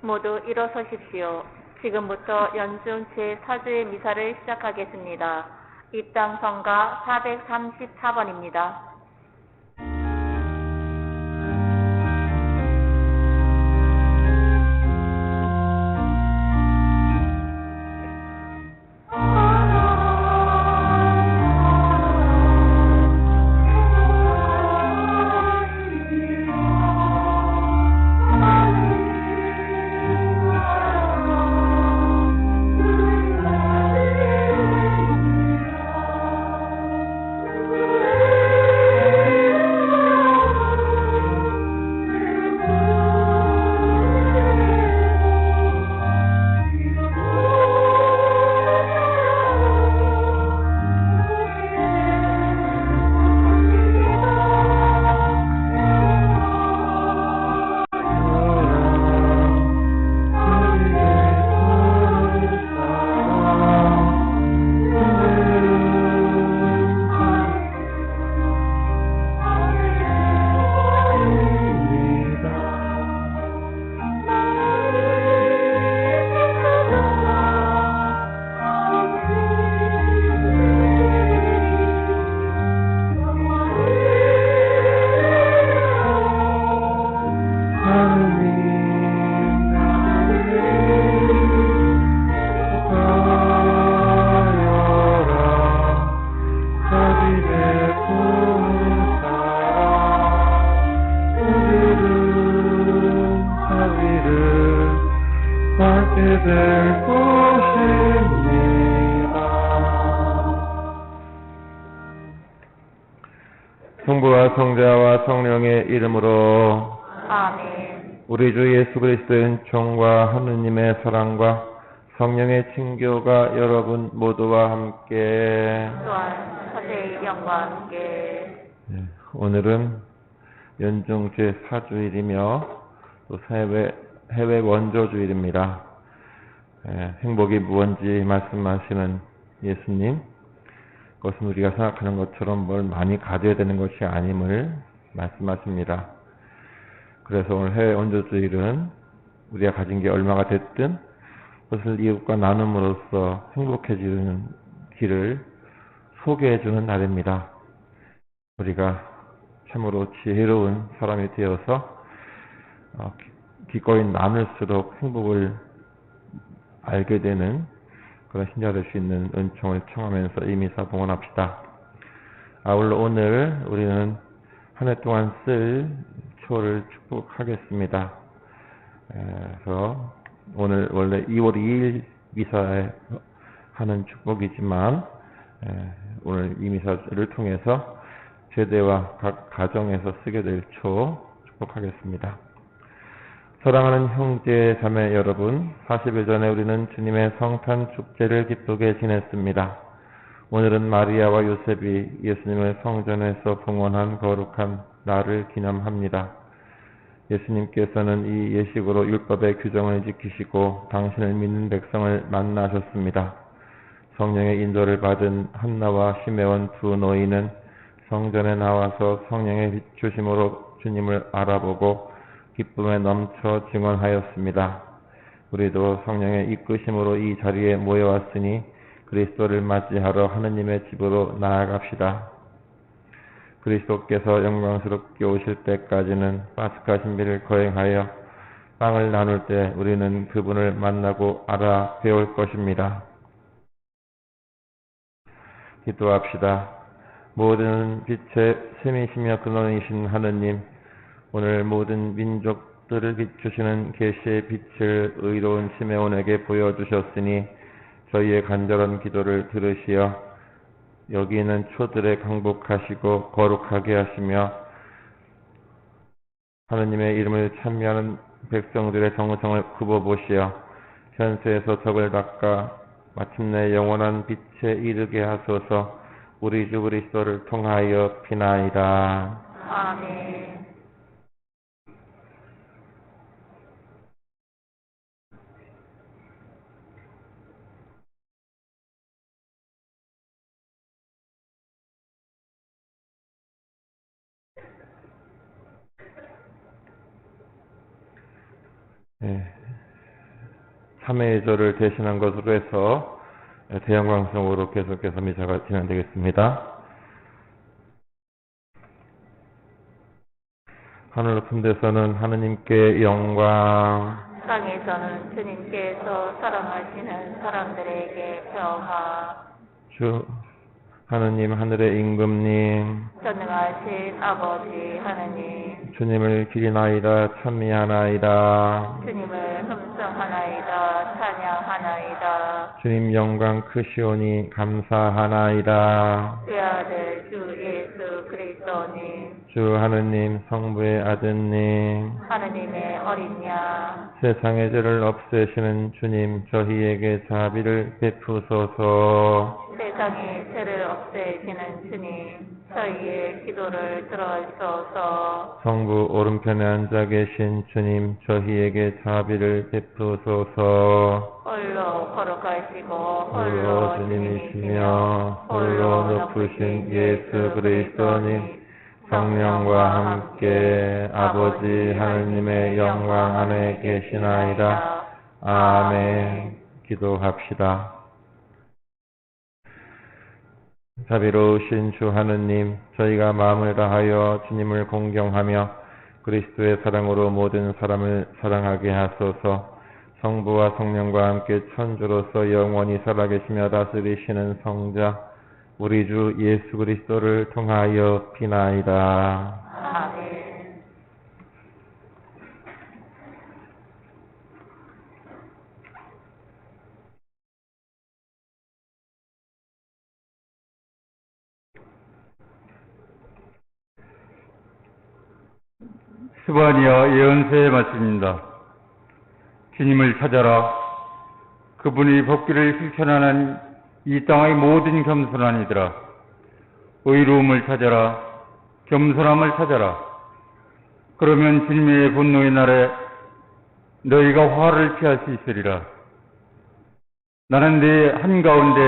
모두 일어서십시오. 지금부터 연중 제4주의 미사를 시작하겠습니다. 입당 성가 434번입니다. 성부와 성자와 성령의 이름으로 아멘. 우리 주 예수 그리스도의 은총과 하느님의 사랑과 성령의 친교가 여러분 모두와 함께 또한 사제의 영과 함께 오늘은 연중 제4주일이며 또 해외 원조주일입니다. 행복이 무언지 말씀하시는 예수님, 그것은 우리가 생각하는 것처럼 뭘 많이 가져야 되는 것이 아님을 말씀하십니다. 그래서 오늘 해외 원조주일은 우리가 가진 게 얼마가 됐든 그것을 이웃과 나눔으로써 행복해지는 길을 소개해주는 날입니다. 우리가 참으로 지혜로운 사람이 되어서 기꺼이 나눌수록 행복을 알게 되는 그런 신자 될 수 있는 은총을 청하면서 이 미사 봉헌합시다. 아울러 오늘 우리는 한 해 동안 쓸 초를 축복하겠습니다. 그래서 오늘 원래 2월 2일 미사에 하는 축복이지만 오늘 이 미사를 통해서 제대와 각 가정에서 쓰게 될 초 축복하겠습니다. 사랑하는 형제 자매 여러분, 40일 전에 우리는 주님의 성탄 축제를 기쁘게 지냈습니다. 오늘은 마리아와 요셉이 예수님을 성전에서 봉헌한 거룩한 날을 기념합니다. 예수님께서는 이 예식으로 율법의 규정을 지키시고 당신을 믿는 백성을 만나셨습니다. 성령의 인도를 받은 한나와 시메온 두 노인은 성전에 나와서 성령의 비추심으로 주님을 알아보고 기쁨에 넘쳐 증언하였습니다. 우리도 성령의 이끄심으로 이 자리에 모여왔으니 그리스도를 맞이하러 하느님의 집으로 나아갑시다. 그리스도께서 영광스럽게 오실 때까지는 파스카 신비를 거행하여 빵을 나눌 때 우리는 그분을 만나고 알아 배울 것입니다. 기도합시다. 모든 빛의 샘이시며 근원이신 하느님, 오늘 모든 민족들을 비추시는 계시의 빛을 의로운 시메온에게 보여주셨으니 저희의 간절한 기도를 들으시어 여기 있는 초들에 강복하시고 거룩하게 하시며 하느님의 이름을 찬미하는 백성들의 정성을 굽어보시어 현세에서 적을 닦아 마침내 영원한 빛에 이르게 하소서. 우리 주 그리스도를 통하여 비나이다. 아멘. 3회절을 대신한 것으로 해서 대형방송으로 계속해서 미사가 진행되겠습니다. 하늘 높은 데서는 하느님께 영광, 땅에서는 주님께서 사랑하시는 사람들에게 평화, 주 하느님 하늘의 임금님, 전능하신 아버지 하느님, 주님을 기리나이다 찬미하나이다. 주님을 흠성하나이다 찬양하나이다. 주님 영광 크시오니 감사하나이다. 외아들 주 예수 그리스도님, 주 하느님 성부의 아드님, 하느님의 어린 양, 세상의 죄를 없애시는 주님 저희에게 자비를 베푸소서. 세상의 죄를 없애시는 주님, 저희의 기도를 들어주소서. 성부 오른편에 앉아 계신 주님 저희에게 자비를 베푸소서. 홀로 거룩하시고 홀로 주님이시며 홀로 높으신 예수 그리스도님 성령과 함께 아버지 하느님의 영광 안에 계시나이다. 아멘. 기도합시다. 자비로우신 주 하느님, 저희가 마음을 다하여 주님을 공경하며 그리스도의 사랑으로 모든 사람을 사랑하게 하소서. 성부와 성령과 함께 천주로서 영원히 살아계시며 다스리시는 성자 우리 주 예수 그리스도를 통하여 비나이다. 아멘. 스바니아 예언서의 말씀입니다. 주님을 찾아라. 그분이 법기를 실천하는 이 땅의 모든 겸손한 이들아. 의로움을 찾아라. 겸손함을 찾아라. 그러면 주님의 분노의 날에 너희가 화를 피할 수 있으리라. 나는 네 한가운데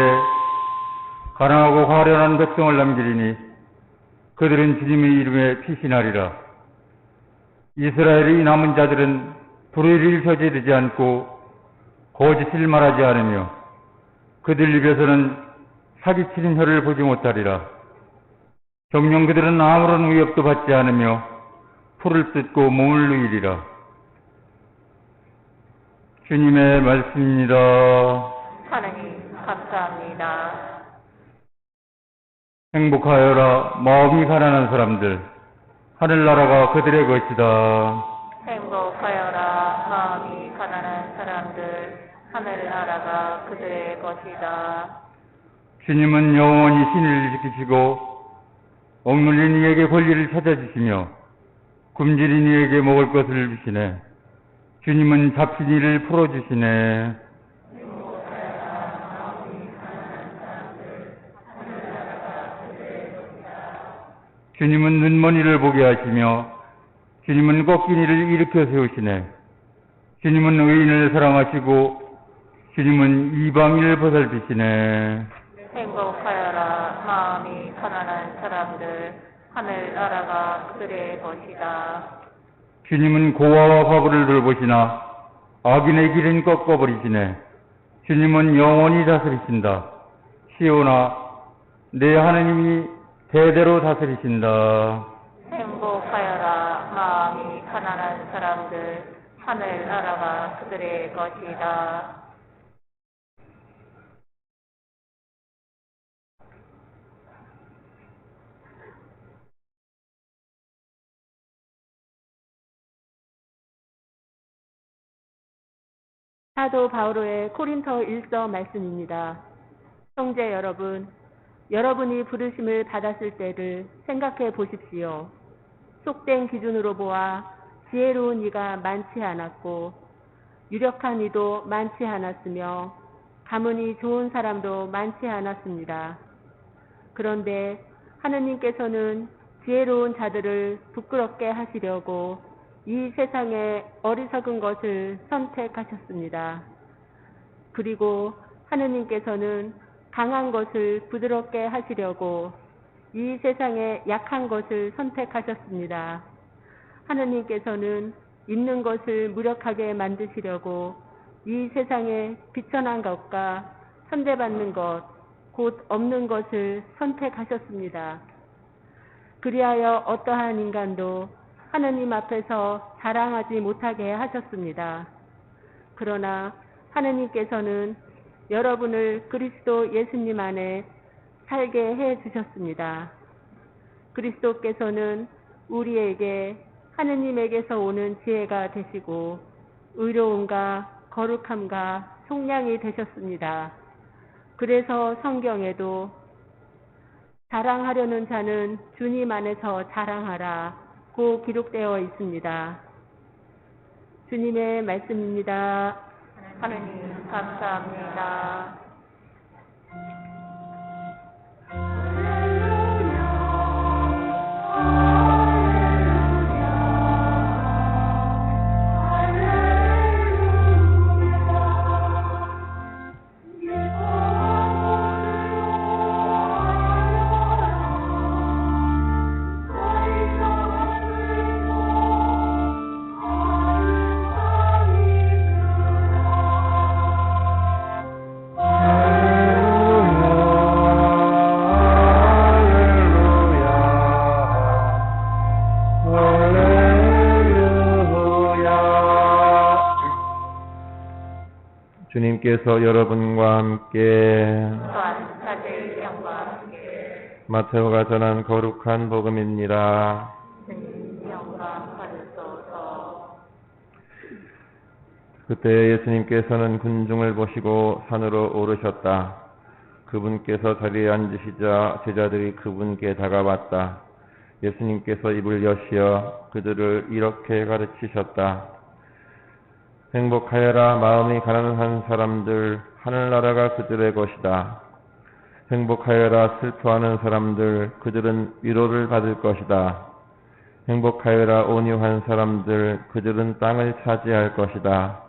가난하고 화려한 백성을 남기리니 그들은 주님의 이름에 피신하리라. 이스라엘의 남은 자들은 불의를 저지르지 않고 거짓을 말하지 않으며 그들 입에서는 사기치는 혀를 보지 못하리라. 정녕 그들은 아무런 위협도 받지 않으며 풀을 뜯고 몸을 누이리라. 주님의 말씀입니다. 하느님 감사합니다. 행복하여라 마음이 가난한 사람들, 하늘나라가 그들의 것이다. 행복하여라 마음이 가난한 사람들, 하늘나라가 그들의 것이다. 주님은 영원히 신을 지키시고 억눌린 이에게 권리를 찾아주시며 굶주린 이에게 먹을 것을 주시네. 주님은 잡힌 이를 풀어주시네. 주님은 눈먼 이를 보게 하시며 주님은 꺾인 이를 일으켜 세우시네. 주님은 의인을 사랑하시고 주님은 이방인을 보살피시네. 행복하여라 마음이 가난한 사람들, 하늘나라가 그들의 것이다. 주님은 고아와 과부를 돌보시나 악인의 길은 꺾어버리시네. 주님은 영원히 다스리신다. 시온아, 내 하느님이 대대로 다스리신다. 행복하여라 마음이 가난한 사람들, 하늘나라가 그들의 것이다. 사도 바오로의 코린토 1서 말씀입니다. 형제 여러분, 여러분이 부르심을 받았을 때를 생각해 보십시오. 속된 기준으로 보아 지혜로운 이가 많지 않았고 유력한 이도 많지 않았으며 가문이 좋은 사람도 많지 않았습니다. 그런데 하느님께서는 지혜로운 자들을 부끄럽게 하시려고 이 세상의 어리석은 것을 선택하셨습니다. 그리고 하느님께서는 강한 것을 부드럽게 하시려고 이 세상의 약한 것을 선택하셨습니다. 하느님께서는 있는 것을 무력하게 만드시려고 이 세상에 비천한 것과 천대받는 것, 곧 없는 것을 선택하셨습니다. 그리하여 어떠한 인간도 하느님 앞에서 자랑하지 못하게 하셨습니다. 그러나 하느님께서는 여러분을 그리스도 예수님 안에 살게 해 주셨습니다. 그리스도께서는 우리에게 하느님에게서 오는 지혜가 되시고 의로움과 거룩함과 속량이 되셨습니다. 그래서 성경에도 자랑하려는 자는 주님 안에서 자랑하라고 기록되어 있습니다. 주님의 말씀입니다. 하느님 감사합니다. 주님께서 여러분과 함께 또한 사제의 영과 함께 마테오가 전한 거룩한 복음입니다. 주님 영광 받으소서. 그때 예수님께서는 군중을 보시고 산으로 오르셨다. 그분께서 자리에 앉으시자 제자들이 그분께 다가왔다. 예수님께서 입을 여시어 그들을 이렇게 가르치셨다. 행복하여라 마음이 가난한 사람들, 하늘나라가 그들의 것이다. 행복하여라 슬퍼하는 사람들, 그들은 위로를 받을 것이다. 행복하여라 온유한 사람들, 그들은 땅을 차지할 것이다.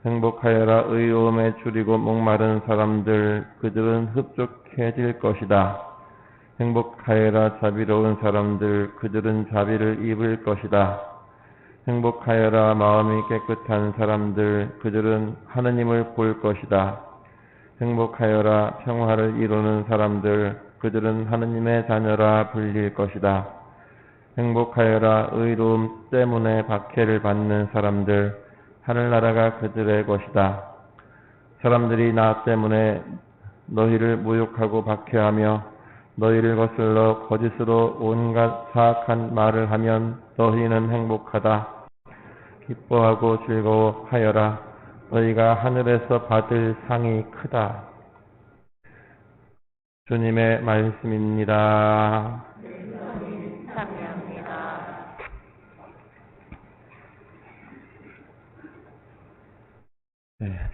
행복하여라 의로움에 줄이고 목마른 사람들, 그들은 흡족해질 것이다. 행복하여라 자비로운 사람들, 그들은 자비를 입을 것이다. 행복하여라 마음이 깨끗한 사람들, 그들은 하느님을 볼 것이다. 행복하여라 평화를 이루는 사람들, 그들은 하느님의 자녀라 불릴 것이다. 행복하여라 의로움 때문에 박해를 받는 사람들, 하늘나라가 그들의 것이다. 사람들이 나 때문에 너희를 모욕하고 박해하며 너희를 거슬러 거짓으로 온갖 사악한 말을 하면 너희는 행복하다. 기뻐하고 즐거워하여라. 너희가 하늘에서 받을 상이 크다. 주님의 말씀입니다. 참여합니다.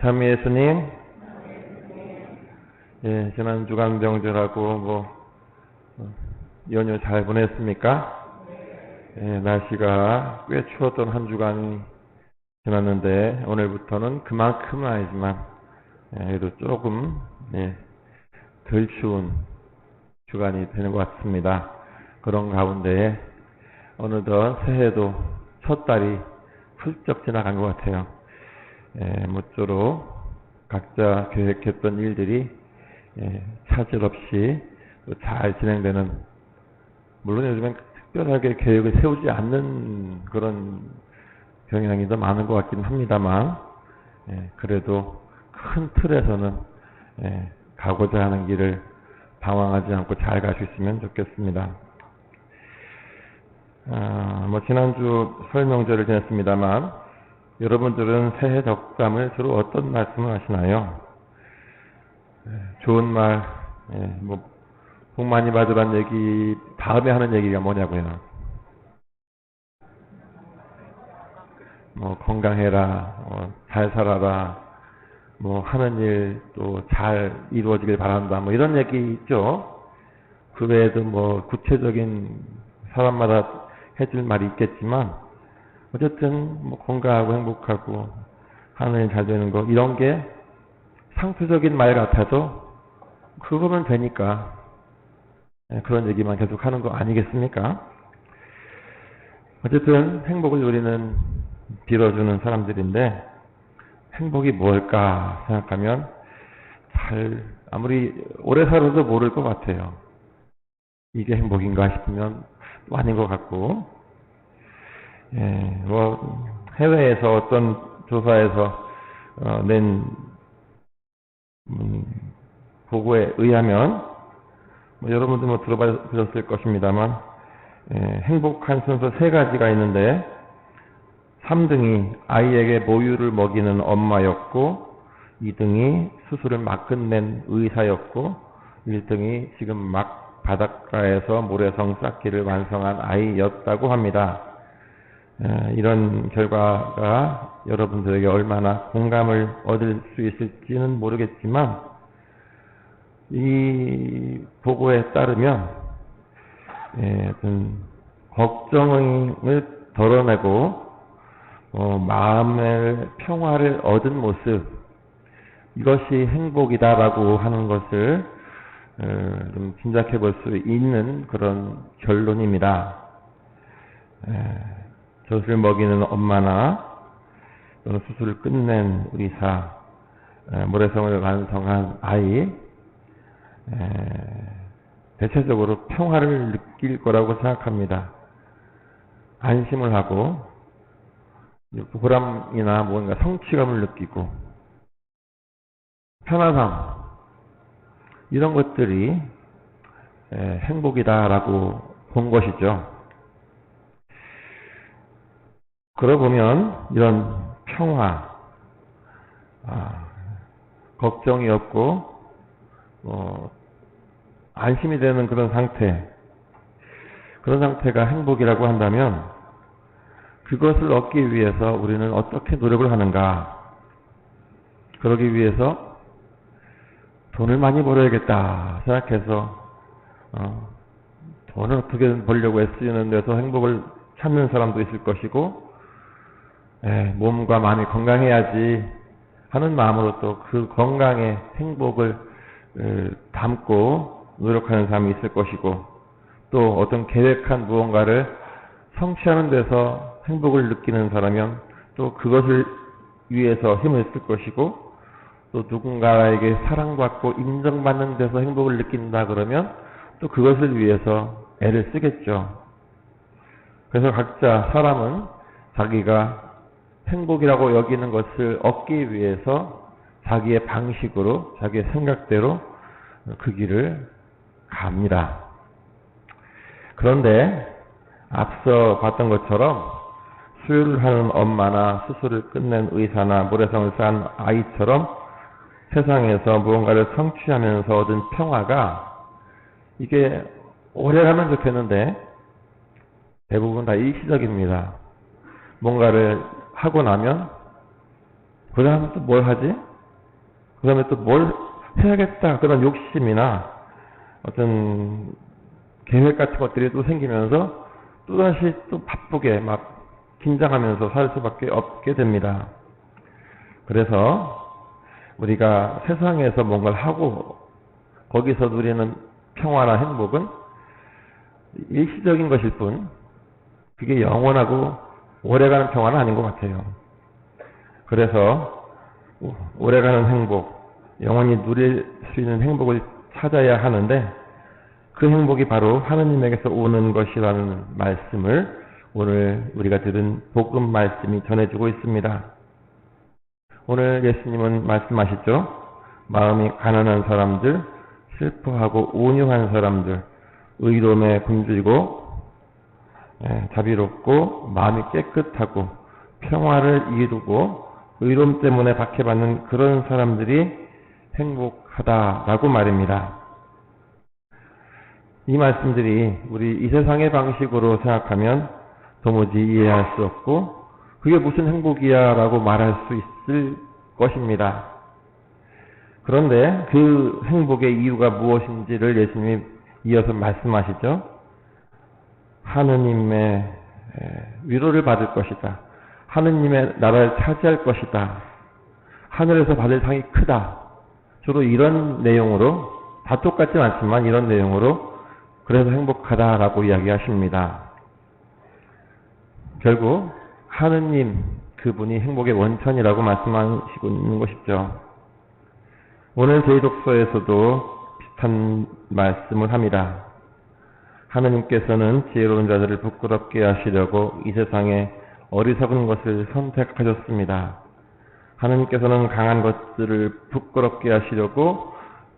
참 예수님, 지난 주간 명절하고 연휴 잘 보냈습니까? 날씨가 꽤 추웠던 한 주간이 지났는데 오늘부터는 그만큼은 아니지만 그래도 조금 덜 추운 주간이 되는 것 같습니다. 그런 가운데 어느덧 새해도 첫 달이 훌쩍 지나간 것 같아요. 모쪼록 각자 계획했던 일들이 차질 없이 잘 진행되는, 물론 요즘엔 특별하게 계획을 세우지 않는 그런 경향이 더 많은 것 같긴 합니다만, 그래도 큰 틀에서는 가고자 하는 길을 방황하지 않고 잘 갈 수 있으면 좋겠습니다. 지난주 설 명절을 지냈습니다만, 여러분들은 새해 덕담을 주로 어떤 말씀을 하시나요? 좋은 말, 복 많이 받으란 얘기, 다음에 하는 얘기가 뭐냐고요? 건강해라, 잘 살아라, 하는 일 또 잘 이루어지길 바란다, 이런 얘기 있죠? 그 외에도 구체적인 사람마다 해줄 말이 있겠지만, 어쨌든 건강하고 행복하고 하는 일 잘 되는 거, 이런 게 상투적인 말 같아도 그거면 되니까 그런 얘기만 계속 하는 거 아니겠습니까? 어쨌든 행복을 우리는 빌어주는 사람들인데, 행복이 뭘까 생각하면 아무리 오래 살아도 모를 것 같아요. 이게 행복인가 싶으면 또 아닌 것 같고, 해외에서 어떤 조사에서 낸 보고에 의하면, 여러분도 들어보셨을 것입니다만, 행복한 순서 3가지가 있는데, 3등이 아이에게 모유를 먹이는 엄마였고, 2등이 수술을 막 끝낸 의사였고, 1등이 지금 막 바닷가에서 모래성 쌓기를 완성한 아이였다고 합니다. 이런 결과가 여러분들에게 얼마나 공감을 얻을 수 있을지는 모르겠지만, 이 보고에 따르면 어떤 걱정을 덜어내고 마음의 평화를 얻은 모습, 이것이 행복이다라고 하는 것을 좀 짐작해 볼 수 있는 그런 결론입니다. 젖을 먹이는 엄마나 또는 수술을 끝낸 의사, 모래성을 완성한 아이, 대체적으로 평화를 느낄 거라고 생각합니다. 안심을 하고 보람이나 뭔가 성취감을 느끼고 편안함, 이런 것들이 행복이다라고 본 것이죠. 그러고 보면 이런 평화, 걱정이 없고 안심이 되는 그런 상태가 행복이라고 한다면, 그것을 얻기 위해서 우리는 어떻게 노력을 하는가? 그러기 위해서 돈을 많이 벌어야겠다 생각해서 돈을 어떻게든 벌려고 애쓰는 데서 행복을 찾는 사람도 있을 것이고, 몸과 마음이 건강해야지 하는 마음으로 또 그 건강에 행복을 담고 노력하는 사람이 있을 것이고, 또 어떤 계획한 무언가를 성취하는 데서 행복을 느끼는 사람이면 또 그것을 위해서 힘을 쓸 것이고, 또 누군가에게 사랑받고 인정받는 데서 행복을 느낀다 그러면 또 그것을 위해서 애를 쓰겠죠. 그래서 각자 사람은 자기가 행복이라고 여기는 것을 얻기 위해서 자기의 방식으로, 자기의 생각대로 그 길을 갑니다. 그런데 앞서 봤던 것처럼 수유를 하는 엄마나 수술을 끝낸 의사나 모래성을 쌓은 아이처럼 세상에서 무언가를 성취하면서 얻은 평화가 이게 오래가면 좋겠는데 대부분 다 일시적입니다. 뭔가를 하고 나면 그 다음에 또 뭘 하지? 그 다음에 또 뭘 해야겠다, 그런 욕심이나 어떤 계획 같은 것들이 또 생기면서 또다시 또 바쁘게 막 긴장하면서 살 수밖에 없게 됩니다. 그래서 우리가 세상에서 뭔가를 하고 거기서 누리는 평화나 행복은 일시적인 것일 뿐, 그게 영원하고 오래가는 평화는 아닌 것 같아요. 그래서 오래가는 행복, 영원히 누릴 수 있는 행복을 찾아야 하는데, 그 행복이 바로 하느님에게서 오는 것이라는 말씀을 오늘 우리가 들은 복음 말씀이 전해주고 있습니다. 오늘 예수님은 말씀하시죠. 마음이 가난한 사람들, 슬퍼하고 온유한 사람들, 의로움에 굶주리고 자비롭고 마음이 깨끗하고 평화를 이루고 의로움 때문에 박해받는 그런 사람들이 행복하다라고 말입니다. 이 말씀들이 우리 이 세상의 방식으로 생각하면 도무지 이해할 수 없고, 그게 무슨 행복이야 라고 말할 수 있을 것입니다. 그런데 그 행복의 이유가 무엇인지를 예수님이 이어서 말씀하시죠. 하느님의 위로를 받을 것이다. 하느님의 나라를 차지할 것이다. 하늘에서 받을 상이 크다. 주로 이런 내용으로, 다 똑같진 않지만 이런 내용으로 그래서 행복하다라고 이야기하십니다. 결국 하느님, 그분이 행복의 원천이라고 말씀하시고 있는 것이죠. 오늘 저희 독서에서도 비슷한 말씀을 합니다. 하느님께서는 지혜로운 자들을 부끄럽게 하시려고 이 세상에 어리석은 것을 선택하셨습니다. 하느님께서는 강한 것들을 부끄럽게 하시려고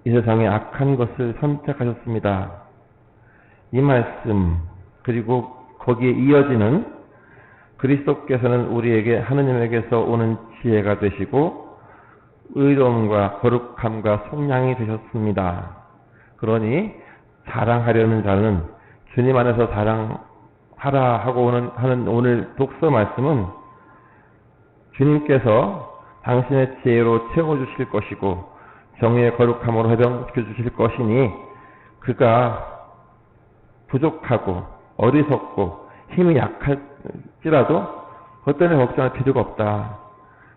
이 세상에 악한 것을 선택하셨습니다. 이 말씀, 그리고 거기에 이어지는 그리스도께서는 우리에게 하느님에게서 오는 지혜가 되시고 의로움과 거룩함과 속량이 되셨습니다. 그러니 자랑하려는 자는 주님 안에서 자랑하라 하고 하는 오늘 독서 말씀은 주님께서 당신의 지혜로 채워주실 것이고 정의의 거룩함으로 회복시켜 주실 것이니 그가 부족하고 어리석고 힘이 약할지라도 그것 때문에 걱정할 필요가 없다.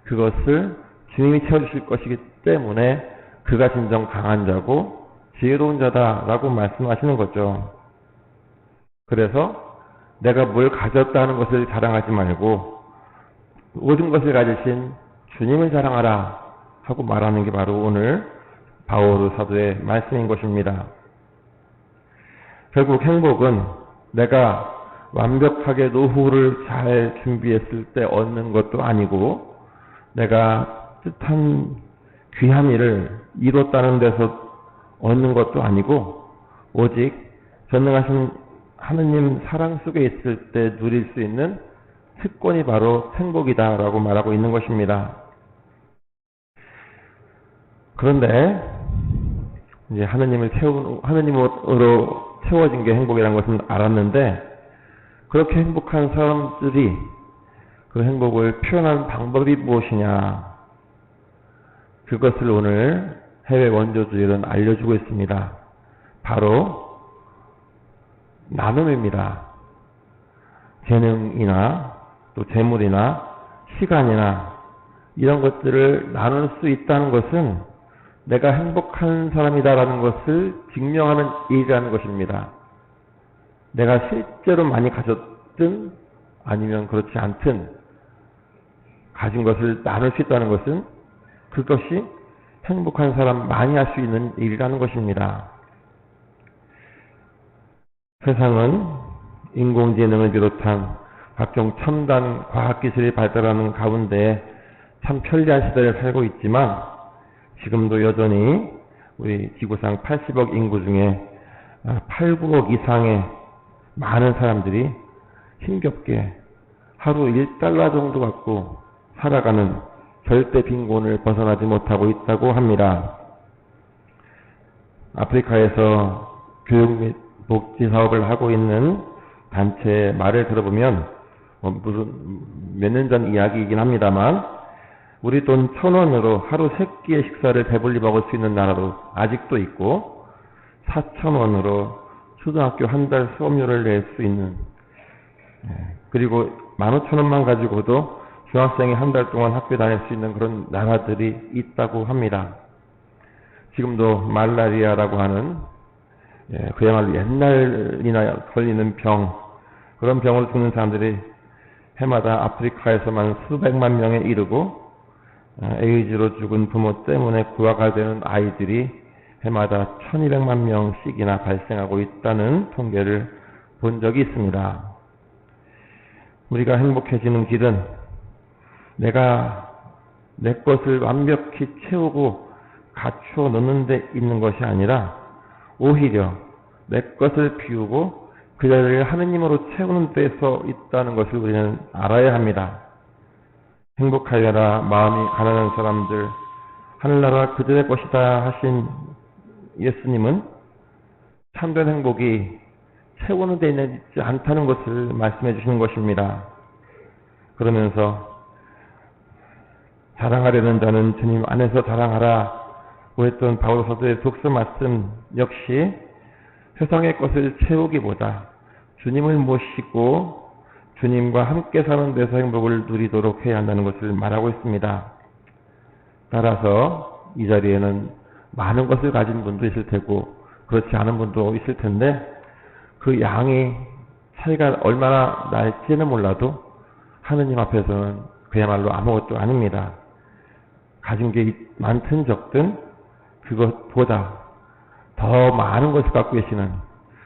그것을 주님이 채워주실 것이기 때문에 그가 진정 강한 자고 지혜로운 자다라고 말씀하시는 거죠. 그래서 내가 뭘 가졌다는 것을 자랑하지 말고 모든 것을 가지신 주님을 자랑하라 하고 말하는 게 바로 오늘 바오르 사도의 말씀인 것입니다. 결국 행복은 내가 완벽하게 노후를 잘 준비했을 때 얻는 것도 아니고 내가 뜻한 귀한 일을 이뤘다는 데서 얻는 것도 아니고 오직 전능하신 하느님 사랑 속에 있을 때 누릴 수 있는 특권이 바로 행복이다라고 말하고 있는 것입니다. 그런데 이제 하느님으로 채워진 게 행복이라는 것은 알았는데 그렇게 행복한 사람들이 그 행복을 표현하는 방법이 무엇이냐, 그것을 오늘 해외 원조주의는 알려주고 있습니다. 바로 나눔입니다. 재능이나 또 재물이나 시간이나 이런 것들을 나눌 수 있다는 것은 내가 행복한 사람이다라는 것을 증명하는 일이라는 것입니다. 내가 실제로 많이 가졌든 아니면 그렇지 않든 가진 것을 나눌 수 있다는 것은 그것이 행복한 사람만이 할 수 있는 일이라는 것입니다. 세상은 인공지능을 비롯한 각종 첨단 과학기술이 발달하는 가운데 참 편리한 시대를 살고 있지만 지금도 여전히 우리 지구상 80억 인구 중에 8, 9억 이상의 많은 사람들이 힘겹게 하루 1달러 정도 갖고 살아가는 절대 빈곤을 벗어나지 못하고 있다고 합니다. 아프리카에서 교육 및 복지 사업을 하고 있는 단체의 말을 들어보면 무슨 몇 년 전 이야기이긴 합니다만 우리 돈 1,000원으로 하루 3끼의 식사를 배불리 먹을 수 있는 나라도 아직도 있고 4,000원으로 초등학교 한 달 수업료를 낼 수 있는, 그리고 15,000원만 가지고도 중학생이 한 달 동안 학교 다닐 수 있는 그런 나라들이 있다고 합니다. 지금도 말라리아라고 하는 그야말로 옛날이나 걸리는 병, 그런 병으로 죽는 사람들이 해마다 아프리카에서만 수백만 명에 이르고 에이즈로 죽은 부모 때문에 구화가 되는 아이들이 해마다 1200만 명씩이나 발생하고 있다는 통계를 본 적이 있습니다. 우리가 행복해지는 길은 내가 내 것을 완벽히 채우고 갖추어 놓는 데 있는 것이 아니라 오히려 내 것을 비우고 그 자리를 하느님으로 채우는 데서 있다는 것을 우리는 알아야 합니다. 행복하여라 마음이 가난한 사람들, 하늘나라 그들의 것이다 하신 예수님은 참된 행복이 채우는 데 있지 않다는 것을 말씀해 주시는 것입니다. 그러면서 자랑하려는 자는 주님 안에서 자랑하라고 했던 바울 사도의 독서 말씀 역시 세상의 것을 채우기보다 주님을 모시고 주님과 함께 사는 데서 행복을 누리도록 해야 한다는 것을 말하고 있습니다. 따라서 이 자리에는 많은 것을 가진 분도 있을 테고 그렇지 않은 분도 있을 텐데 그 양의 차이가 얼마나 날지는 몰라도 하느님 앞에서는 그야말로 아무것도 아닙니다. 가진 게 많든 적든 그것보다 더 많은 것을 갖고 계시는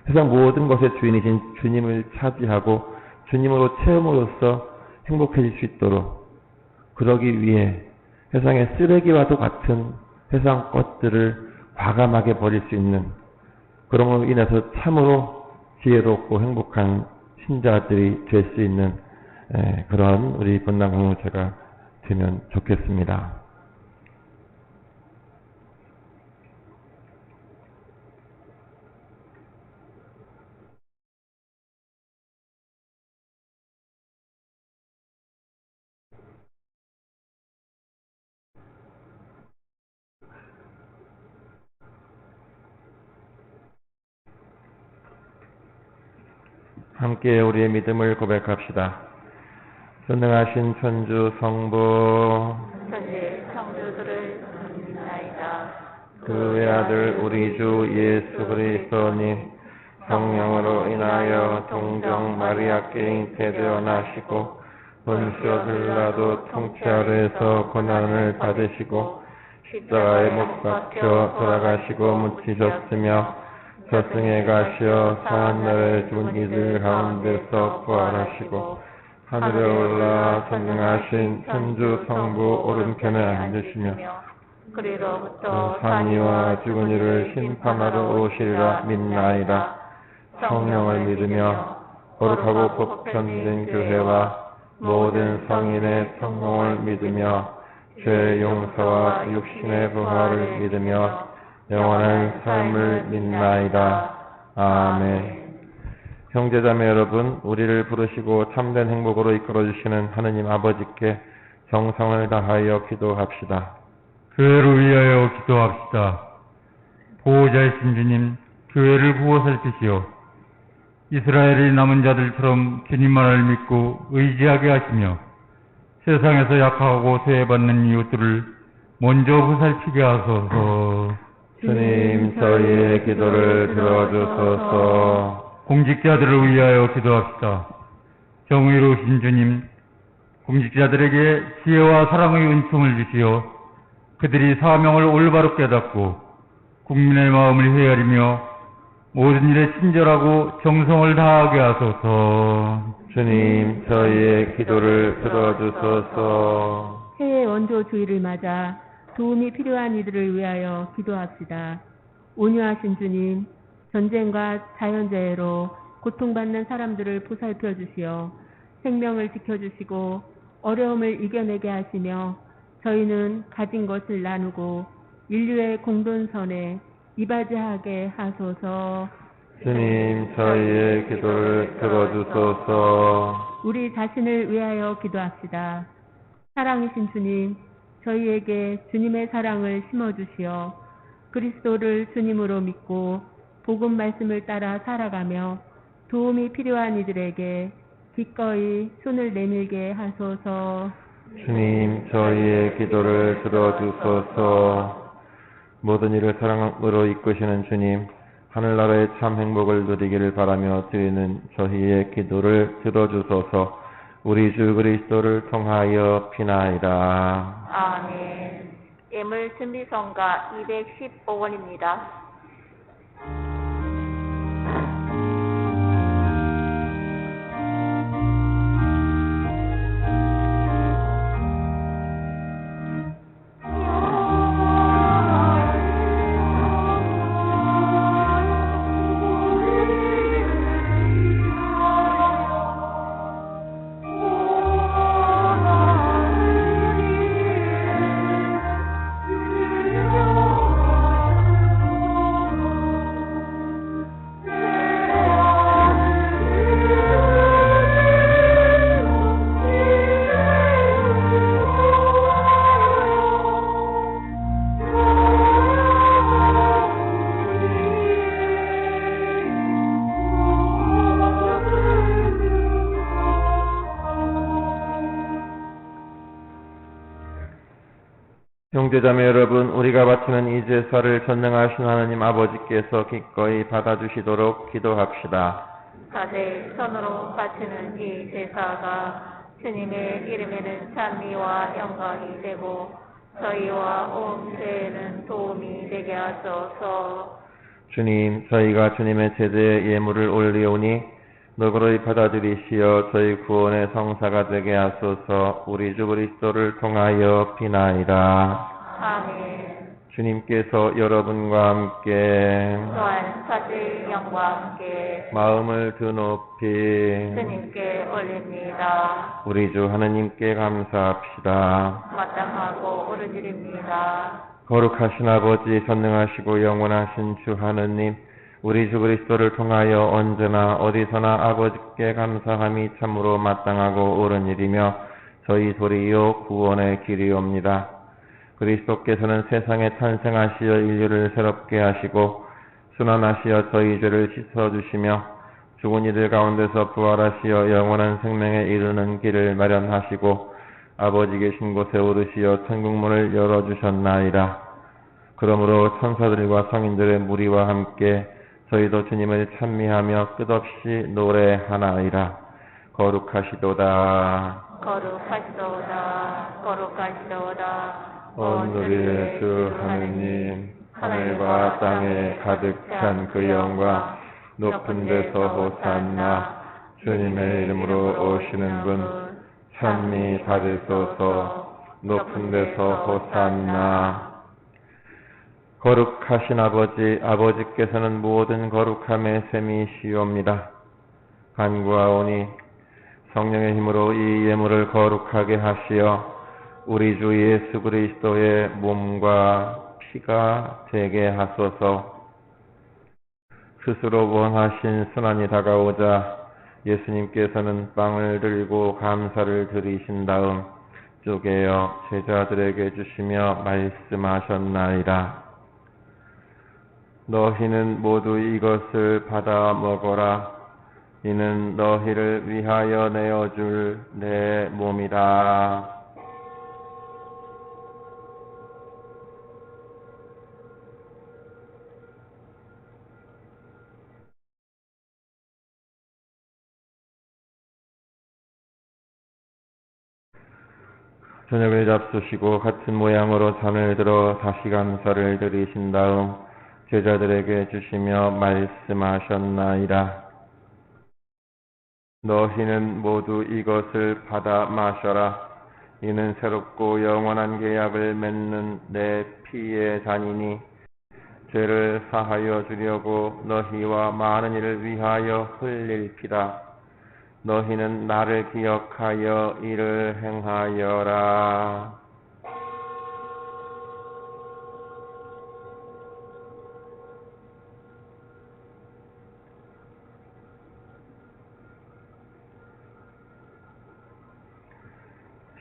세상 모든 것의 주인이신 주님을 차지하고 주님으로 체험으로써 행복해질 수 있도록 그러기 위해 세상의 쓰레기와도 같은 세상 것들을 과감하게 버릴 수 있는 그럼으로 인해서 참으로 지혜롭고 행복한 신자들이 될 수 있는 그런 우리 본당 공동체가 되면 좋겠습니다. 함께 우리의 믿음을 고백합시다. 전능하신 천주 성부 천지 성주들을 믿나이다. 그 외아들 우리 주 예수 그리스도님 성령으로 인하여 동정 마리아께 잉태되어 나시고 본시오 빌라도 통치 아래에서 고난을 받으시고 십자가에 못 박혀 돌아가시고 묻히셨으며 저승에 가시어 사한 날에 죽은 이들 가운데서 부활하시고 하늘에 올라 전능하신 천주 성부 오른편에 앉으시며 그리로부터 산이와 죽은 이를 심판하러 오시리라 믿나이다. 성령을 믿으며 거룩하고 보편된 교회와 모든 성인의 성공을 믿으며 죄 용서와 육신의 부활을 믿으며 영원한 삶을 믿나이다. 아멘. 형제자매 여러분, 우리를 부르시고 참된 행복으로 이끌어주시는 하느님 아버지께 정성을 다하여 기도합시다. 교회를 위하여 기도합시다. 보호자이신 주님, 교회를 구워살피시오. 이스라엘의 남은 자들처럼 주님만을 믿고 의지하게 하시며 세상에서 약하고 소외받는 이웃들을 먼저 보살피게 하소서. 주님, 저희의 기도를 들어주소서. 공직자들을 위하여 기도합시다. 정의로우신 주님, 공직자들에게 지혜와 사랑의 은총을 주시어 그들이 사명을 올바로 깨닫고 국민의 마음을 헤아리며 모든 일에 친절하고 정성을 다하게 하소서. 주님, 저희의 기도를 들어주소서. 해외 원조 주의를 맞아 도움이 필요한 이들을 위하여 기도합시다. 온유하신 주님, 전쟁과 자연재해로 고통받는 사람들을 보살펴 주시어 생명을 지켜주시고 어려움을 이겨내게 하시며 저희는 가진 것을 나누고 인류의 공동선에 이바지하게 하소서. 주님, 저희의 기도를 들어주소서. 우리 자신을 위하여 기도합시다. 사랑이신 주님, 저희에게 주님의 사랑을 심어주시어 그리스도를 주님으로 믿고 복음 말씀을 따라 살아가며 도움이 필요한 이들에게 기꺼이 손을 내밀게 하소서. 주님, 저희의 기도를 들어주소서. 모든 일을 사랑으로 이끄시는 주님, 하늘나라의 참 행복을 누리기를 바라며 드리는 저희의 기도를 들어주소서. 우리 주 그리스도를 통하여 비나이다. 아멘. 예물 준비성가 215원입니다. 형제자매 여러분, 우리가 바치는 이 제사를 전능하신 하나님 아버지께서 기꺼이 받아주시도록 기도합시다. 다들 손으로 바치는 이 제사가 주님의 이름에는 찬미와 영광이 되고 저희와 온 세에는 도움이 되게 하소서. 주님, 저희가 주님의 제대의 예물을 올리오니 너그러이 받아들이시어 저희 구원의 성사가 되게 하소서. 우리 주 그리스도를 통하여 비나이다. 아멘. 주님께서 여러분과 함께 또한 사실 영과 함께 마음을 드높이 주님께 올립니다. 우리 주 하느님께 감사합시다. 마땅하고 옳은 일입니다. 거룩하신 아버지, 전능하시고 영원하신 주 하느님, 우리 주 그리스도를 통하여 언제나 어디서나 아버지께 감사함이 참으로 마땅하고 옳은 일이며 저희 도리요 구원의 길이옵니다. 그리스도께서는 세상에 탄생하시어 인류를 새롭게 하시고 순환하시어 저희 죄를 씻어주시며 죽은 이들 가운데서 부활하시어 영원한 생명에 이르는 길을 마련하시고 아버지 계신 곳에 오르시어 천국문을 열어주셨나이다. 그러므로 천사들과 성인들의 무리와 함께 저희도 주님을 찬미하며 끝없이 노래하나이다. 거룩하시도다. 거룩하시도다. 거룩하시도다. 오늘의 주 하느님, 하늘과 땅에 가득 찬 그 영광, 높은 데서 호산나, 주님의 이름으로 오시는 분, 찬미 받으소서. 높은 데서 호산나. 거룩하신 아버지, 아버지께서는 모든 거룩함의 셈이시옵니다. 간구하오니 성령의 힘으로 이 예물을 거룩하게 하시어 우리 주 예수 그리스도의 몸과 피가 되게 하소서. 스스로 원하신 순환이 다가오자 예수님께서는 빵을 들고 감사를 드리신 다음 쪼개어 제자들에게 주시며 말씀하셨나이다. 너희는 모두 이것을 받아 먹어라. 이는 너희를 위하여 내어줄 내 몸이다. 저녁을 잡수시고 같은 모양으로 잔을 들어 다시 감사를 드리신 다음 제자들에게 주시며 말씀하셨나이다. 너희는 모두 이것을 받아 마셔라. 이는 새롭고 영원한 계약을 맺는 내 피의 잔이니 죄를 사하여 주려고 너희와 많은 이를 위하여 흘릴 피다. 너희는 나를 기억하여 이를 행하여라.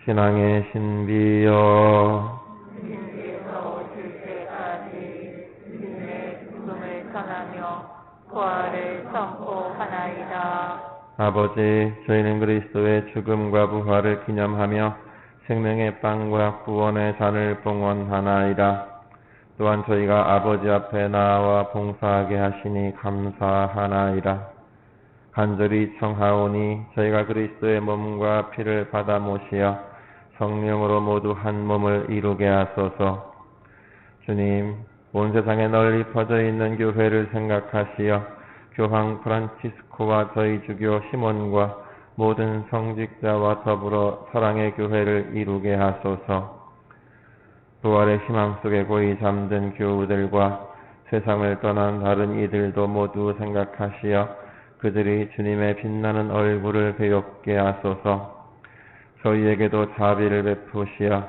신앙의 신비여, 진리에서 오실 때까지 주님의 죽음을 전하며 부활을 선포하나이다. 아버지, 저희는 그리스도의 죽음과 부활을 기념하며 생명의 빵과 구원의 잔을 봉헌하나이다. 또한 저희가 아버지 앞에 나와 봉사하게 하시니 감사하나이다. 간절히 청하오니 저희가 그리스도의 몸과 피를 받아 모시어 성령으로 모두 한 몸을 이루게 하소서. 주님, 온 세상에 널리 퍼져 있는 교회를 생각하시어 교황 프란치스코와 저희 주교 시몬과 모든 성직자와 더불어 사랑의 교회를 이루게 하소서. 부활의 희망 속에 고이 잠든 교우들과 세상을 떠난 다른 이들도 모두 생각하시어 그들이 주님의 빛나는 얼굴을 배웁게 하소서. 저희에게도 자비를 베푸시어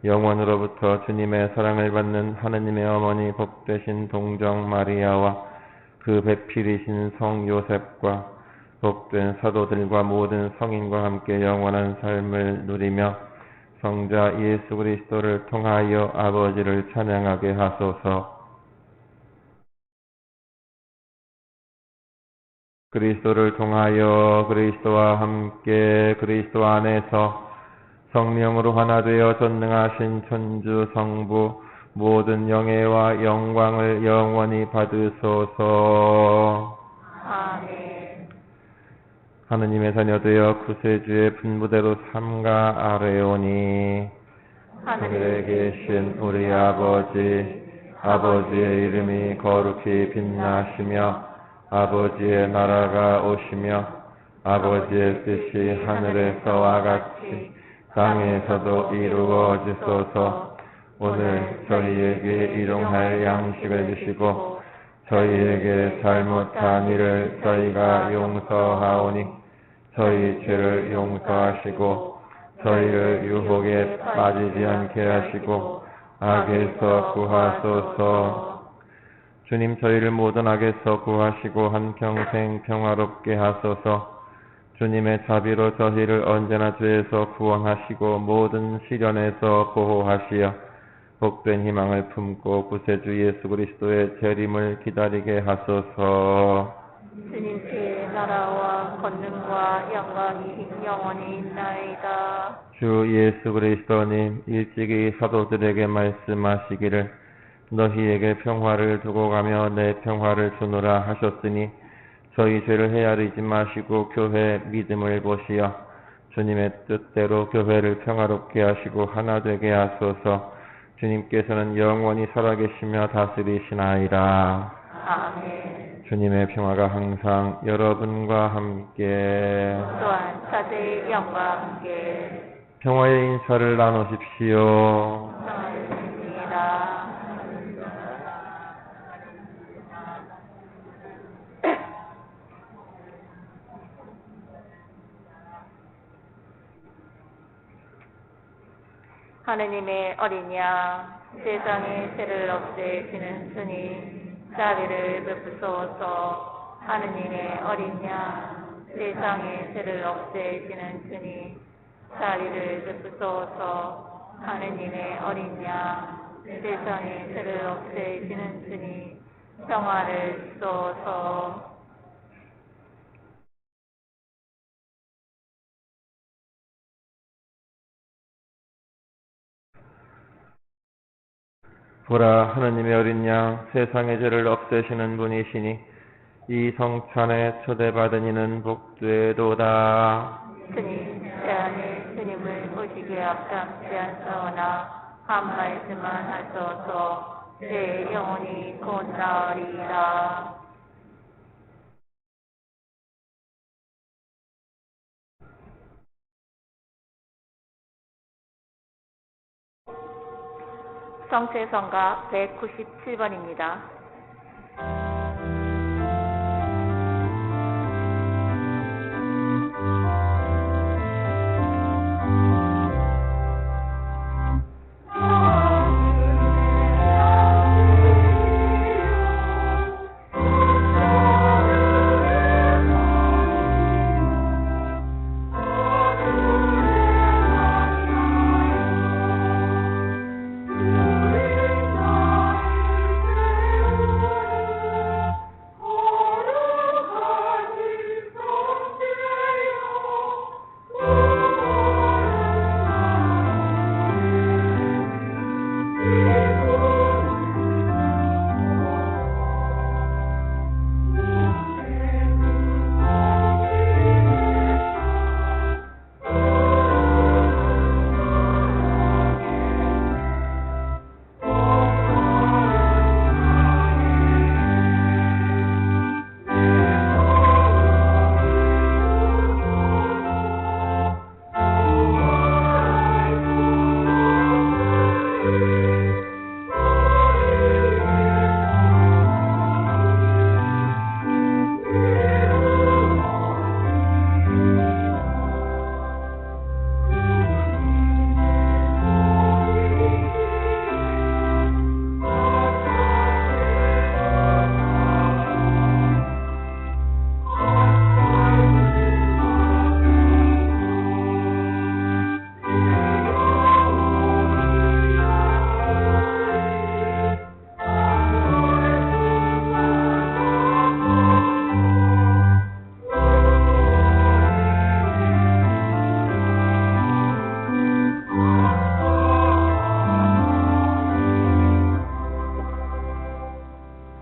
영원으로부터 주님의 사랑을 받는 하느님의 어머니 복되신 동정 마리아와 그 배필이신 성 요셉과 복된 사도들과 모든 성인과 함께 영원한 삶을 누리며 성자 예수 그리스도를 통하여 아버지를 찬양하게 하소서. 그리스도를 통하여 그리스도와 함께 그리스도 안에서 성령으로 하나 되어 전능하신 천주 성부 모든 영예와 영광을 영원히 받으소서. 아멘. 하느님의 자녀되어 구세주의 분부대로 삼가 아뢰오니 하늘에 계신 우리 아버지의 이름이 거룩히 빛나시며 아버지의 나라가 오시며 아버지의 뜻이 하늘에서와 같이 땅에서도 이루어지소서. 오늘 저희에게 일용할 양식을 주시고 저희에게 잘못한 일을 저희가 용서하오니 저희 죄를 용서하시고 저희를 유혹에 빠지지 않게 하시고 악에서 구하소서. 주님, 저희를 모든 악에서 구하시고 한평생 평화롭게 하소서. 주님의 자비로 저희를 언제나 죄에서 구원하시고 모든 시련에서 보호하시어 복된 희망을 품고 구세주 예수 그리스도의 재림을 기다리게 하소서. 주님께 나라와 권능과 영광이 영원히 있나이다. 주 예수 그리스도님, 일찍이 사도들에게 말씀하시기를 너희에게 평화를 두고 가며 내 평화를 주노라 하셨으니 저희 죄를 헤아리지 마시고 교회 믿음을 보시어 주님의 뜻대로 교회를 평화롭게 하시고 하나 되게 하소서. 주님께서는 영원히 살아계시며 다스리시나이다. 아멘. 주님의 평화가 항상 여러분과 함께 또한 사제의 영과 함께 평화의 인사를 나누십시오. 평안입니다. 하느님의 어린 양, 세상의 죄를 없애시는 주님, 자비를 베푸소서. 하느님의 어린 양, 세상의 죄를 없애시는 주님, 자비를 베푸소서. 하느님의 어린 양, 세상의 죄를 없애시는 주님, 평화를 주소서. 보라, 하느님의 어린 양, 세상의 죄를 없애시는 분이시니 이 성찬에 초대받은 이는 복되도다. 주님, 제 안에 주님을 오시기에 앞장지 않사오나 한 말씀만 하소서. 제 영혼이 곧 나으리라. 성체성가 197번입니다.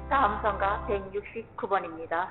다음 성가 169번입니다.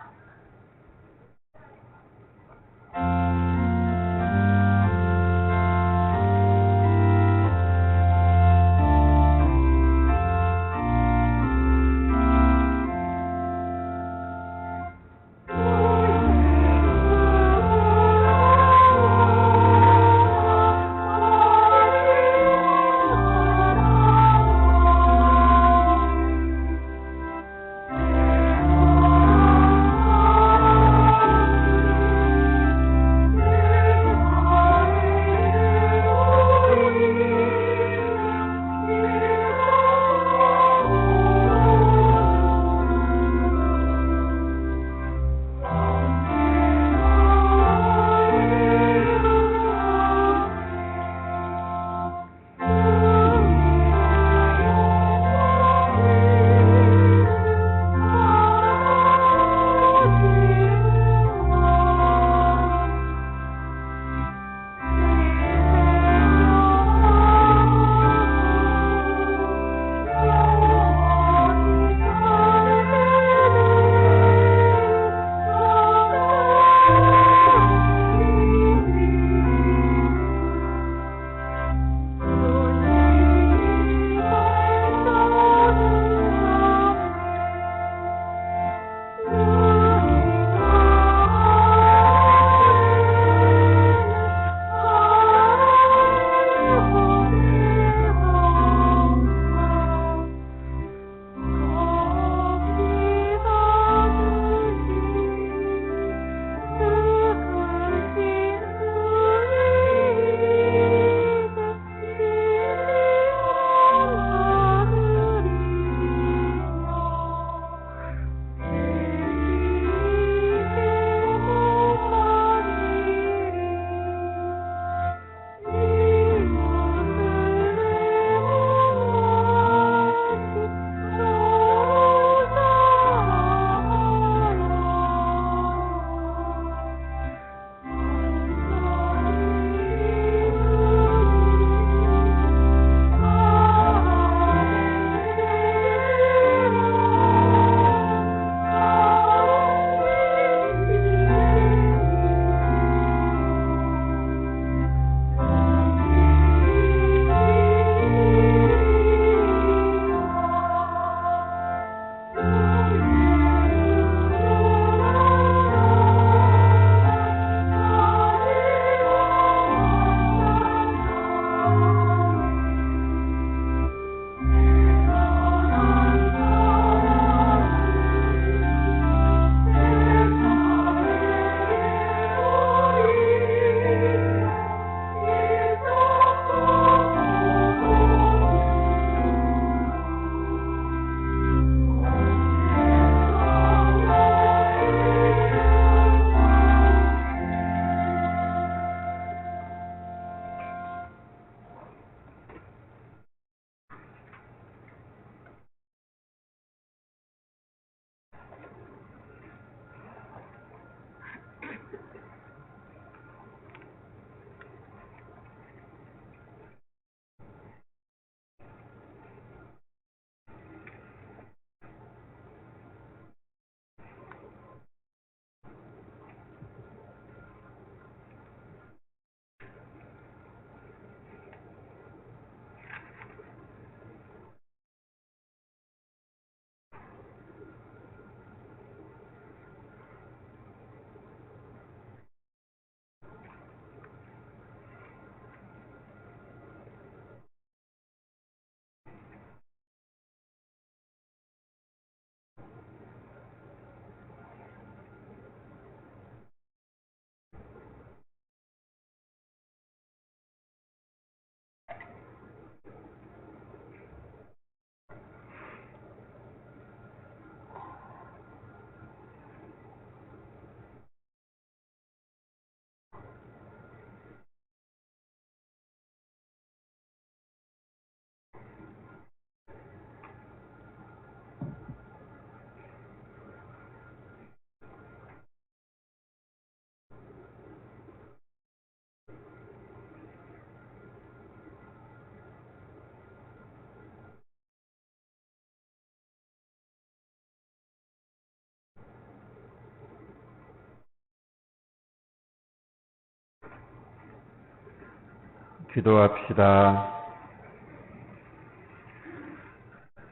기도합시다.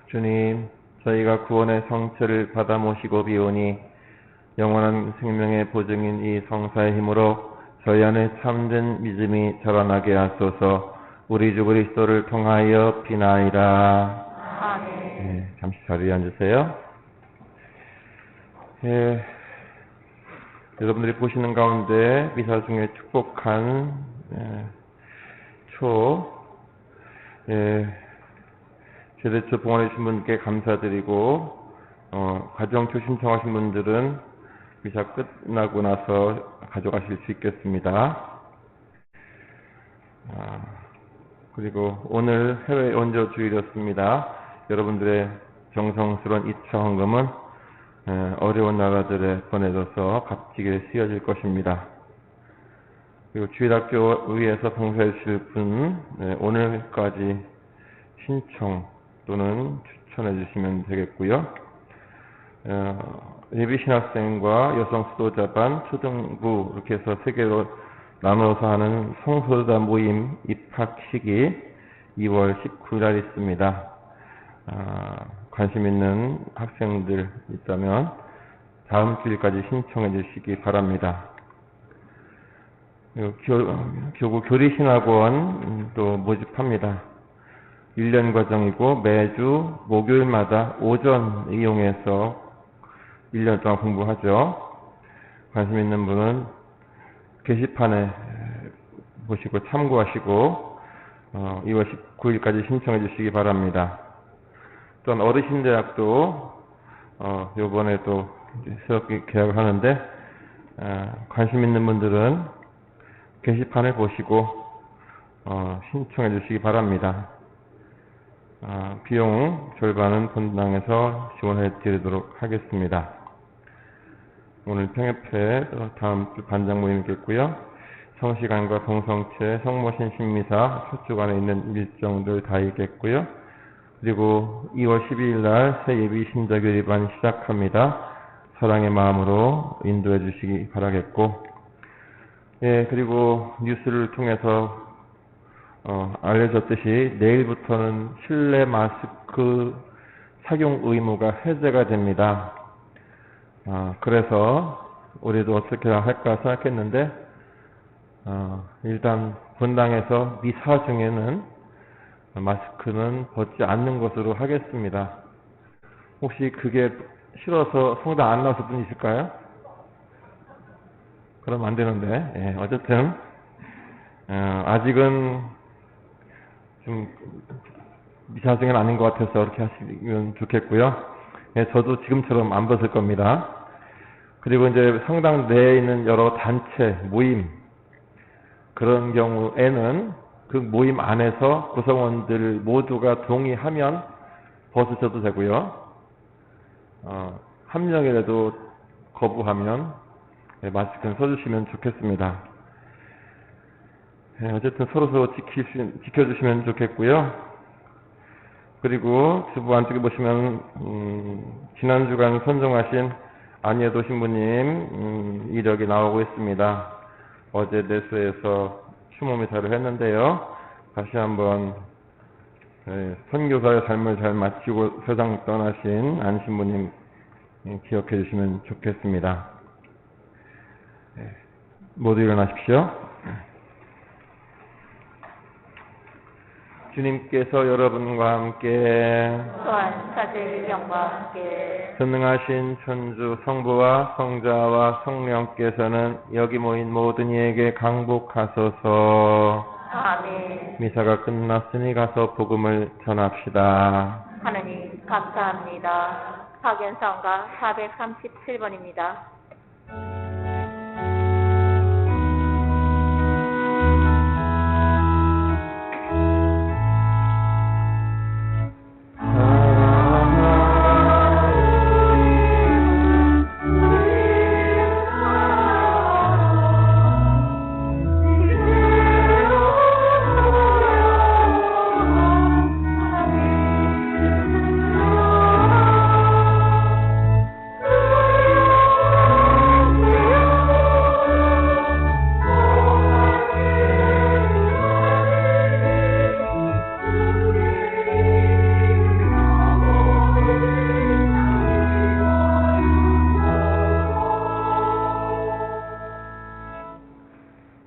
주님, 저희가 구원의 성체를 받아 모시고 비오니 영원한 생명의 보증인 이 성사의 힘으로 저희 안에 참된 믿음이 자라나게 하소서. 우리 주 그리스도를 통하여 비나이다. 아멘. 잠시 자리에 앉으세요. 여러분들이 보시는 가운데 미사 중에 축복한 제대처 봉헌해 주신 분께 감사드리고 가정초 신청하신 분들은 미사 끝나고 나서 가져가실 수 있겠습니다. 그리고 오늘 해외 원조 주일이었습니다. 여러분들의 정성스러운 2차 헌금은 어려운 나라들에 보내줘서 값지게 쓰여질 것입니다. 그리고 주일학교 위에서 봉사해 주실 분 오늘까지 신청 또는 추천해 주시면 되겠고요. 예비신학생과 여성 수도자반, 초등부 이렇게 해서 3개로 나눠서 하는 성소자 모임 입학식이 2월 19일 날 있습니다. 관심 있는 학생들 있다면 다음 주일까지 신청해 주시기 바랍니다. 교구 교리신학원 또 모집합니다. 1년 과정이고 매주 목요일마다 오전 이용해서 1년 동안 공부하죠. 관심 있는 분은 게시판에 보시고 참고하시고 2월 19일까지 신청해 주시기 바랍니다. 또한 어르신대학도 요번에 또 새롭게 개학을 하는데 관심 있는 분들은 게시판을 보시고 신청해 주시기 바랍니다. 비용 절반은 본당에서 지원해 드리도록 하겠습니다. 오늘 평협회 다음 주 반장 모임이 있겠고요. 성시간과 동성체, 성모신 신미사 첫 주간에 있는 일정들 다 있겠고요. 그리고 2월 12일 날 새 예비 신자교리반 시작합니다. 사랑의 마음으로 인도해 주시기 바라겠고, 그리고 뉴스를 통해서 알려졌듯이 내일부터는 실내 마스크 착용 의무가 해제가 됩니다. 그래서 우리도 어떻게 할까 생각했는데 일단 본당에서 미사 중에는 마스크는 벗지 않는 것으로 하겠습니다. 혹시 그게 싫어서 성당 안 나오실 분 있을까요? 그럼 안 되는데, 어쨌든 아직은 좀 미사 중에는 아닌 것 같아서 그렇게 하시면 좋겠고요. 저도 지금처럼 안 벗을 겁니다. 그리고 이제 성당 내에 있는 여러 단체, 모임, 그런 경우에는 그 모임 안에서 구성원들 모두가 동의하면 벗으셔도 되고요. 한 명이라도 거부하면 마스크는 써주시면 좋겠습니다. 어쨌든 서로서로 지켜주시면 좋겠고요. 그리고 주부 안쪽에 보시면 지난 주간 선정하신 안예도 신부님 이력이 나오고 있습니다. 어제 내수에서 추모미사를 했는데요. 다시 한번 선교사의 삶을 잘 마치고 세상 떠나신 안 신부님 기억해 주시면 좋겠습니다. 모두 일어나십시오. 주님께서 여러분과 함께 또한 사제의 영과 함께 전능하신 천주 성부와 성자와 성령께서는 여기 모인 모든 이에게 강복하소서. 아멘. 미사가 끝났으니 가서 복음을 전합시다. 하느님 감사합니다. 박연성가 437번입니다.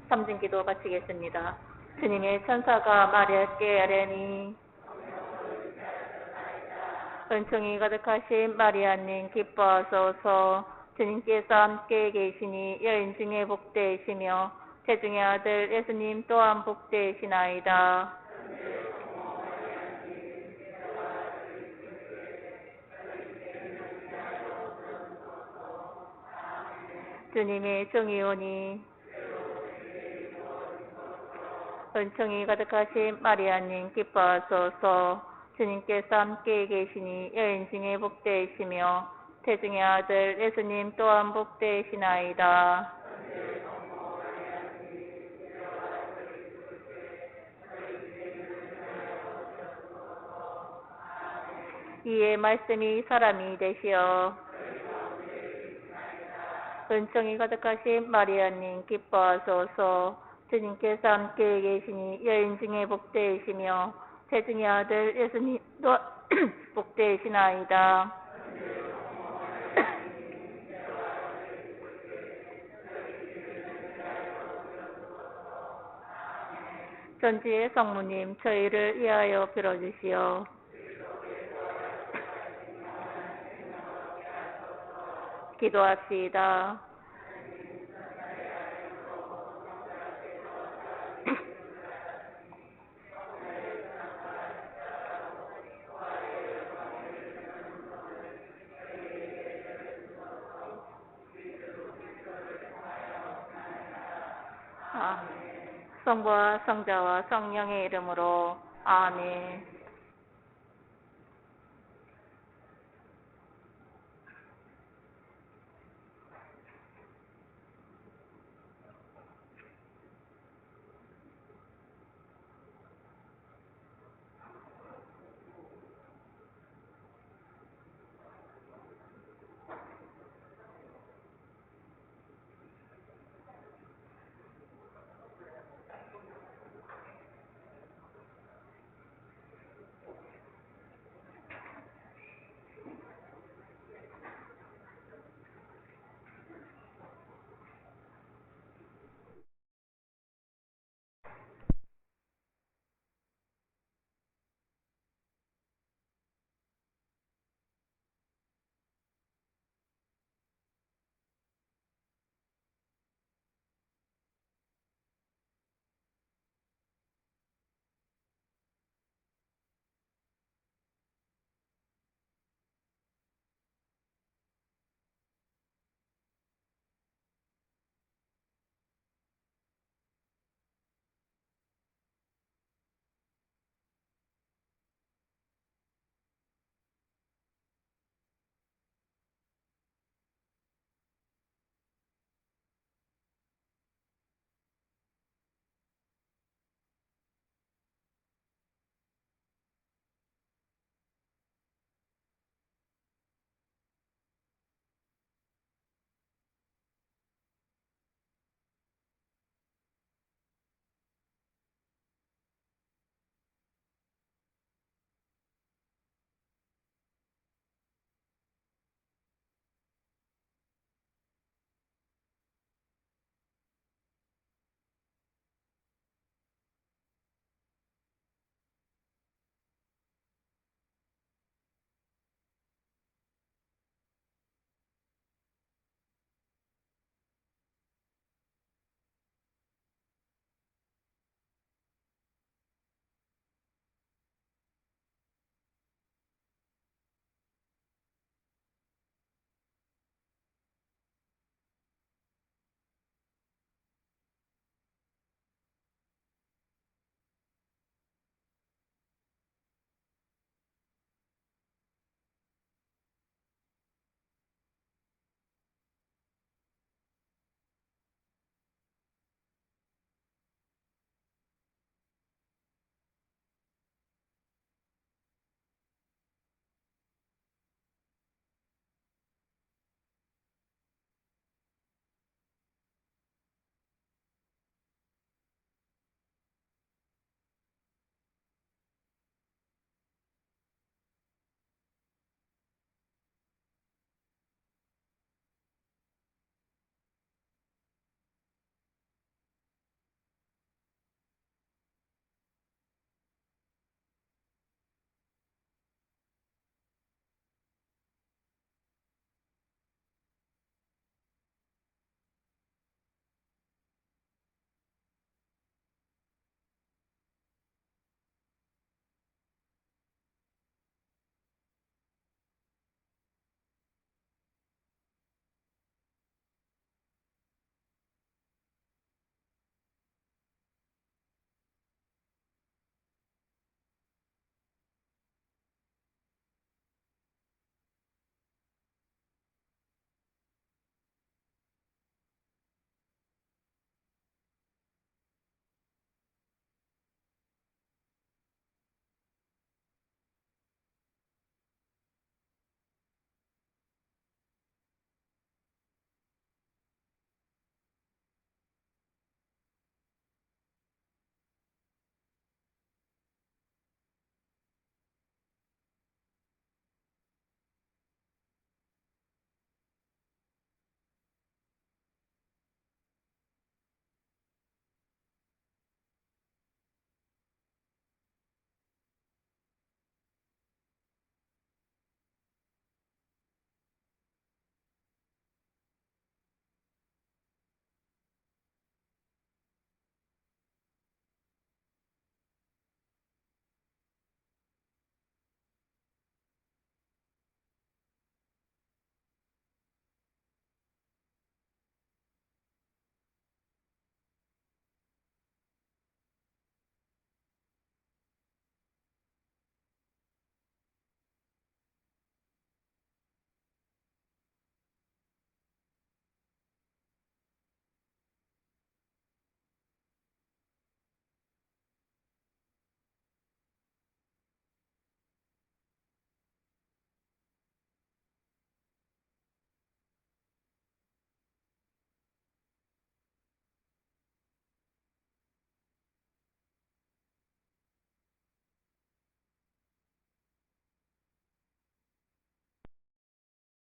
삼진기도 바치겠습니다. 주님의 천사가 마리아께 아뢰니 은총이 가득하신 마리아님 기뻐하소서. 주님께서 함께 계시니 여인 중에 복되시며 태중의 아들 예수님 또한 복되시나이다. 주님의 종이 오니 은총이 가득하신 마리아님 기뻐하소서. 주님께서 함께 계시니 여인 중에 복되시며 태중의 아들 예수님 또한 복되시나이다. 이에 말씀이 사람이 되시어 은총이 가득하신 마리아님 기뻐하소서. 주님께서 함께 계시니 여인 중에 복되시며 태중의 아들 예수님 또 복되시나이다. 전지의 성모님 저희를 위하여 빌어주시오. 기도합시다. 성부와 성자와 성령의 이름으로 아멘.